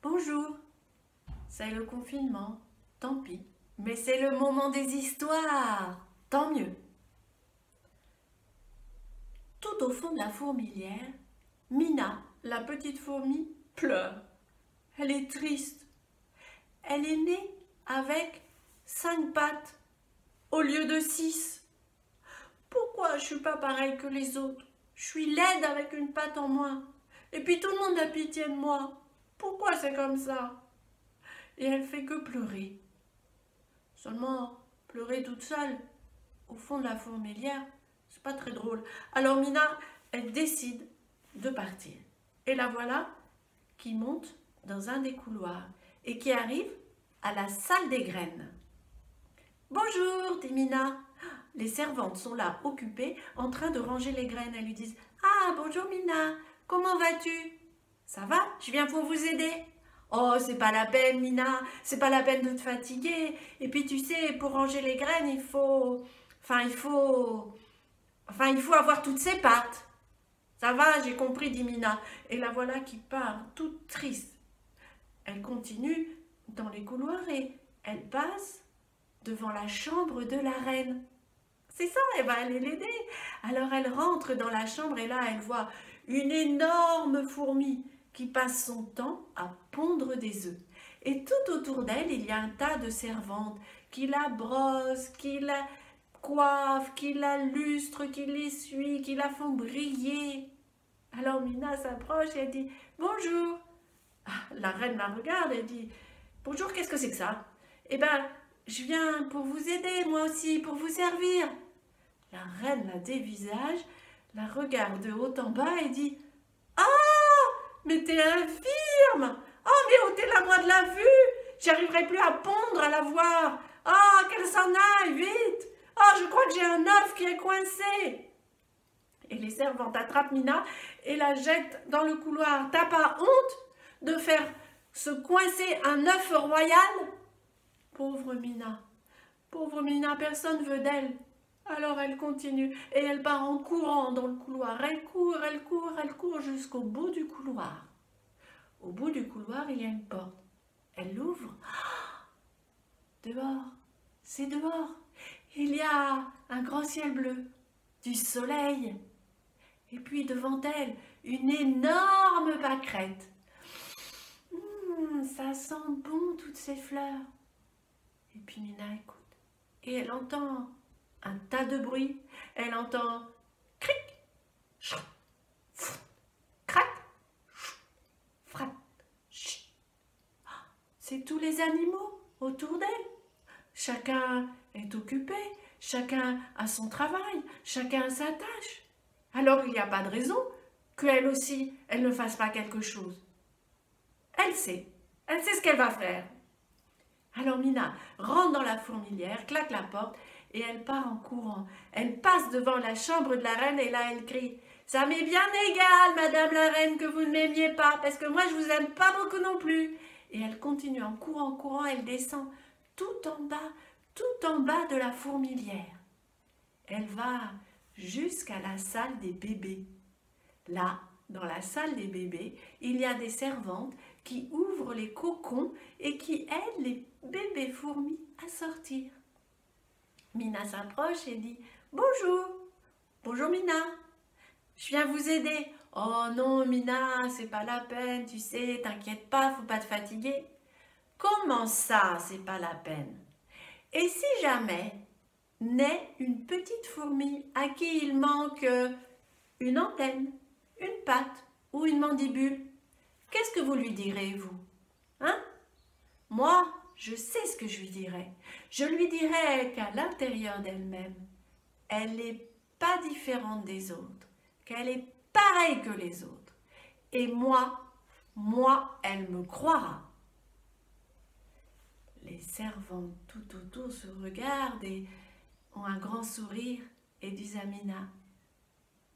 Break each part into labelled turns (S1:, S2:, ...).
S1: Bonjour, c'est le confinement, tant pis, mais c'est le moment des histoires, tant mieux. Tout au fond de la fourmilière, Mina, la petite fourmi, pleure. Elle est triste. Elle est née avec 5 pattes au lieu de 6. Pourquoi je suis pas pareille que les autres? Je suis laide avec une patte en moins. Et puis tout le monde a pitié de moi. Pourquoi c'est comme ça? Et elle fait que pleurer. Seulement, pleurer toute seule, au fond de la fourmilière, c'est pas très drôle. Alors Mina, elle décide de partir. Et la voilà qui monte dans un des couloirs et qui arrive à la salle des graines. Bonjour, dit Mina. Les servantes sont là, occupées, en train de ranger les graines. Elles lui disent: Ah, bonjour Mina, comment vas-tu? Ça va, je viens pour vous aider. Oh, c'est pas la peine, Mina, c'est pas la peine de te fatiguer. Et puis, tu sais, pour ranger les graines, il faut avoir toutes ses pattes. Ça va, j'ai compris, dit Mina. Et la voilà qui part, toute triste. Elle continue dans les couloirs et elle passe devant la chambre de la reine. C'est ça, elle va aller l'aider. Alors elle rentre dans la chambre et là, elle voit une énorme fourmi qui passe son temps à pondre des œufs. Et tout autour d'elle, il y a un tas de servantes qui la brossent, qui la coiffent, qui la lustrent, qui l'essuient, qui la font briller. Alors Mina s'approche et elle dit: Bonjour. La reine la regarde et dit: Bonjour, qu'est-ce que c'est que ça? Eh ben, je viens pour vous aider, moi aussi, pour vous servir. La reine la dévisage, la regarde de haut en bas et dit: Ah, mais t'es infirme! Oh, mais ôtez-la moi de la vue! J'arriverai plus à pondre, à la voir! Ah, qu'elle s'en aille, vite! Ah, je crois que j'ai un œuf qui est coincé! Et les servantes attrapent Mina et la jettent dans le couloir. T'as pas honte de faire se coincer un œuf royal? Pauvre Mina, personne veut d'elle. Alors elle continue et elle part en courant dans le couloir. Elle court jusqu'au bout du couloir. Au bout du couloir, il y a une porte. Elle l'ouvre. Dehors, c'est dehors. Il y a un grand ciel bleu, du soleil. Et puis devant elle, une énorme pâquerette. Ça sent bon toutes ces fleurs. Et puis Mina écoute. Et elle entend un tas de bruit. Elle entend cric, crac, frat. C'est tous les animaux autour d'elle. Chacun est occupé, chacun a son travail, chacun a sa tâche. Alors il n'y a pas de raison qu'elle aussi, elle ne fasse pas quelque chose. Elle sait ce qu'elle va faire. Alors Mina rentre dans la fourmilière, claque la porte et elle part en courant. Elle passe devant la chambre de la reine et là elle crie: Ça m'est bien égal, madame la reine, que vous ne m'aimiez pas, parce que moi je vous aime pas beaucoup non plus. Et elle continue en courant, elle descend tout en bas de la fourmilière. Elle va jusqu'à la salle des bébés. Là, dans la salle des bébés, il y a des servantes qui ouvrent les cocons et qui aident les bébés fourmis à sortir. Mina s'approche et dit: Bonjour. Bonjour Mina. Je viens vous aider. Oh non Mina, c'est pas la peine, tu sais, t'inquiète pas, faut pas te fatiguer. Comment ça, c'est pas la peine? Et si jamais naît une petite fourmi à qui il manque une antenne, une patte ou une mandibule, qu'est-ce que vous lui direz, vous? Hein? Moi, je sais ce que je lui dirais. Je lui dirais qu'à l'intérieur d'elle-même, elle n'est pas différente des autres, qu'elle est pareille que les autres. Et moi, elle me croira. Les servantes tout autour se regardent et ont un grand sourire et disent à Mina: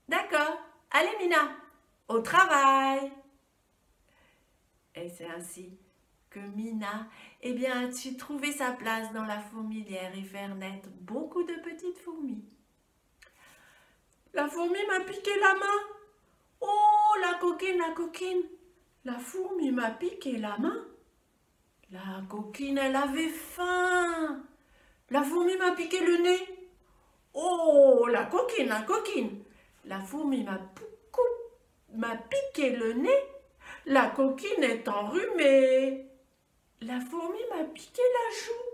S1: D'accord, allez Mina, au travail. Et c'est ainsi que Mina, eh bien, a su trouver sa place dans la fourmilière et faire naître beaucoup de petites fourmis. La fourmi m'a piqué la main. Oh, la coquine, La fourmi m'a piqué la main. La coquine, elle avait faim. La fourmi m'a piqué le nez. Oh, la coquine, la coquine. La fourmi m'a piqué le nez. La coquine est enrhumée. La fourmi m'a piqué la joue.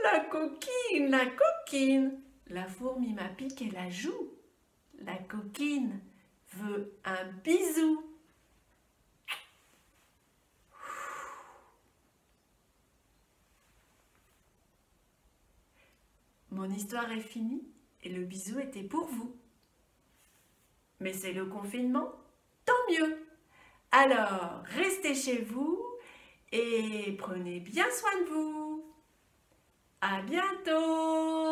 S1: La coquine, la coquine. La fourmi m'a piqué la joue. La coquine veut un bisou. Mon histoire est finie et le bisou était pour vous. Mais c'est le confinement, tant mieux. Alors, restez chez vous et prenez bien soin de vous. À bientôt!